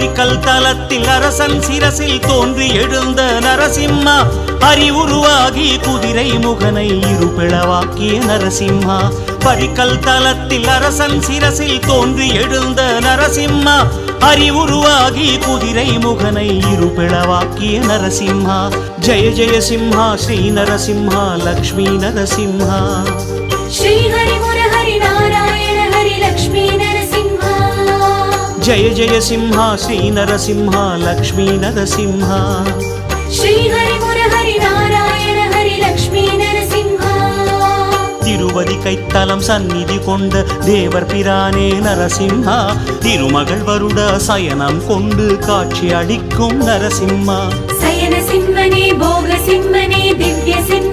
பரிக்கல் தலத்தில் அரசன் சிரசில் தோன்றி எழுந்த நரசிம்மா அறிவுருவாகி குதிரை முகனை இருபிளவாக்கிய நரசிம்மா பரிக்கல் தலத்தில் அரசன் சிரசில் தோன்றி எழுந்த நரசிம்மா அறிவுருவாகி குதிரை முகனை இருபிளவாக்கிய நரசிம்மா ஜெய ஜெய சிம்ஹா ஸ்ரீ நரசிம்ஹா லக்ஷ்மி நரசிம்ஹா ஸ்ரீ ஹரி முரஹரி நாராயண ஹரி லக்ஷ்மி நரசிம்ஹா ஜெய ஜெய சிம்ஹா ஸ்ரீ நரசிம்ஹா லக்ஷ்மி நரசிம்ஹா ஸ்ரீ ஹரி முரஹரி நாராயண ஹரி லக்ஷ்மி நரசிம்ஹா திருவதி கைத்தலம் சந்நிதி கொண்ட தேவர் பிரானே நரசிம்ஹா திருமகள் வருட சயனம் கொண்டு காட்சி அளிக்கும் நரசிம்மா சயன சிம்மனே போக சிம்மனே